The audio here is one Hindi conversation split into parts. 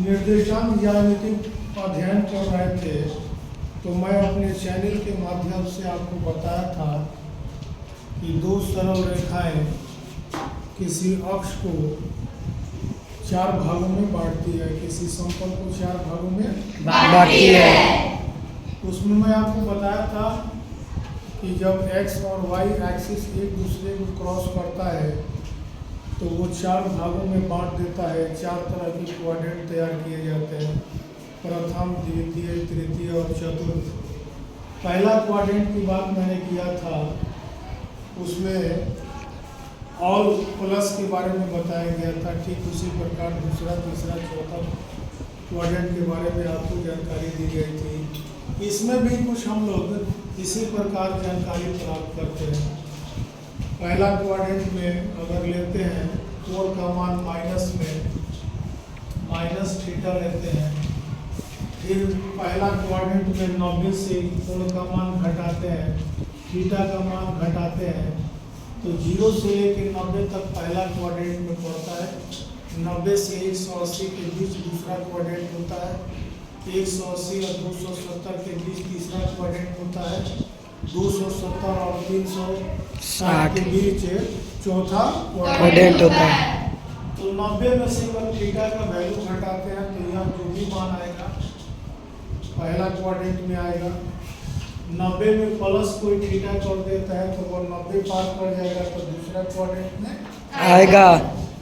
निर्देशांक ज्यामिति अध्ययन कर रहे थे तो मैं अपने चैनल के माध्यम से आपको बताया था कि दो सरल रेखाएं किसी अक्ष को चार भागों में बांटती है, किसी समतल को चार भागों में बांटती है। उसमें मैं आपको बताया था कि जब x और y एक्सिस एक दूसरे को क्रॉस करता है तो वो चार भागों में बांट देता है। चार तरह के क्वाड्रेंट तैयार किए जाते हैं, प्रथम, द्वितीय, तृतीय और चतुर्थ। पहला क्वाड्रेंट की बात मैंने किया था, उसमें और प्लस के बारे में बताया गया था। ठीक उसी प्रकार दूसरा, तीसरा, चौथा क्वाड्रेंट के बारे में आपको जानकारी दी गई थी। इसमें भी कुछ हम लोग इसी प्रकार जानकारी प्राप्त करते हैं। पहला क्वाड्रेंट में अगर लेते हैं कोण का मान माइनस थीटा लेते हैं, फिर पहला क्वाड्रेंट में 90 से कोण का मान घटाते हैं, थीटा का मान घटाते हैं, तो 0 से लेकर 90 तक पहला क्वाड्रेंट में पड़ता है। 90 से 180 के बीच दूसरा क्वाड्रेंट होता है। 180 और 270 के बीच तीसरा क्वाड्रेंट होता है। 270 और 360 के बीच चौथा क्वाड्रेंट होता है। तो 90 में से अगर थीटा का वैल्यू घटाते हैं तो यह जो भी मान आएगा पहला क्वाड्रेंट में आएगा। 90 में प्लस कोई थीटा कर देता है तो वो 90 पार कर जाएगा तो दूसरा क्वाड्रेंट में आएगा।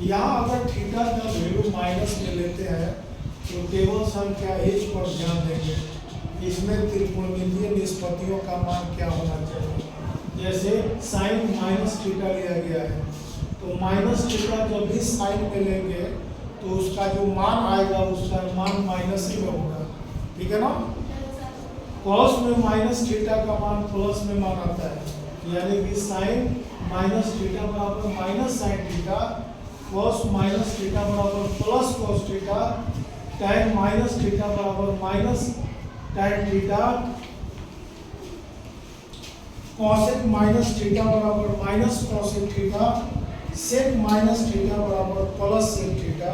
यहाँ अगर थीटा का वैल्यू माइनस में लेते हैं तो टेबल संख्या H पर ध्यान देंगे। इसमें त्रिकोणमितीय निष्पत्तियों का मान क्या होना चाहिए। जैसे साइन माइनस थीटा लिया गया है तो माइनस थीटा जब भी साइन में लेंगे तो उसका जो मान आएगा उसका मान माइनस ही में होगा, ठीक है ना। कॉस में माइनस थीटा का मान प्लस में मान आता है, यानी कि साइन माइनस थीटा बराबर minus sine theta, cos minus theta बराबर plus cos theta, tan minus theta बराबर minus tan theta, cosec minus theta बराबर minus cosec theta, sec minus theta बराबर प्लस सेक थीटा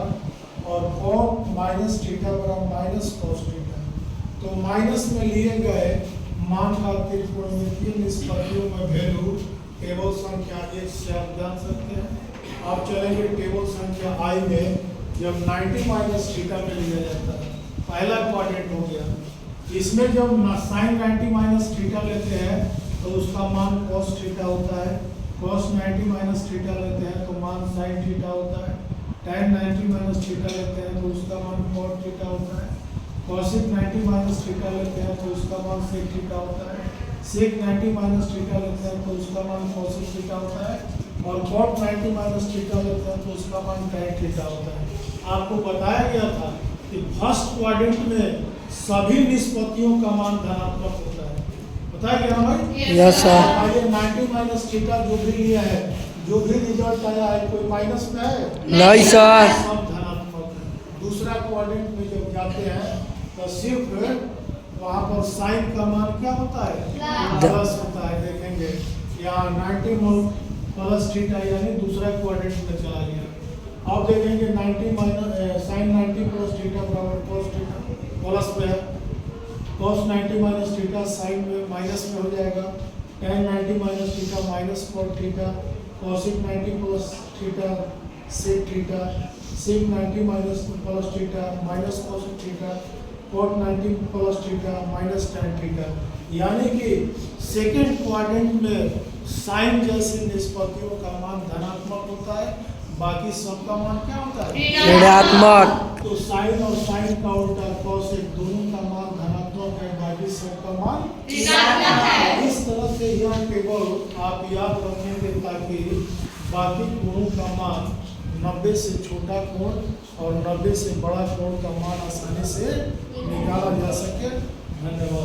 और कॉट माइनस थीटा बराबर माइनस कॉस थीटा। तो माइनस में लिए गए मान का त्रिकोणमितीय निष्पत्तियों में वैल्यू टेबल संख्या 1 से आप जान सकते हैं। आप चलेंगे टेबल संख्या I में, जब 90 माइनस थीटा में लिया जाता है पहला क्वाड्रेंट हो गया। इसमें जब साइन 90 माइनस थीटा लेते हैं तो उसका मान कॉस थीटा होता है। कॉस 90 माइनस थीटा लेते हैं तो मान साइन थीटा होता है। टैन 90 माइनस थीटा लेते हैं तो उसका मान कॉट थीटा होता है। कॉसेक 90 माइनस थीटा लेते हैं तो उसका मान सेक थीटा होता है। सेक 90 माइनस थीटा लेते हैं तो उसका मान कॉसेक थीटा होता है और कॉट 90 माइनस थीटा लेते हैं तो उसका मान टैन थीटा होता है। आपको बताया गया था कि फर्स्ट क्वाड्रेंट में सभी निष्पत्तियों का मान धनात्मक होता है। बताया गया ना भाई? Yes sir. आइए 90 माइनस थीटा जो भी लिया है, जो भी रिजल्ट आया है, कोई माइनस में है? नहीं सर। सब धनात्मक है। दूसरा क्वाड्रेंट में जब जाते हैं तो सिर्फ वहाँ पर साइन का मान क्या होता है? प्लस होता है। देखेंगे यहाँ 90 प्लस थीटा यानी दूसरा क्वाड्रेंट में चला गया। अब देखेंगे 90 माइनस साइन 90 प्लस थीटा बराबर कॉस थीटा प्लस में है। कॉस 90 माइनस थीटा साइन में माइनस में हो जाएगा। Tan 90 minus theta minus cot theta, cosec 90 plus theta sec theta, sec 90 minus plus theta minus cosec theta, cot 90 plus theta minus tan theta. यानी कि सेकेंड क्वाड्रेंट में साइन जैसी निष्पत्तियों का मान धनात्मक होता है, बाकी सबका मान क्या होता है? ऋणात्मक। तो साइन और साइन का उल्टा कॉसेक दोनों का मान धनात्मक है, बाकी सबका मान ऋणात्मक है। इस तरह से यह टेबल आप याद रखेंगे ताकि बाकी कोणों का मान 90 से छोटा कोण और 90 से बड़ा कोण का मान आसानी से निकाला जा सके। धन्यवाद।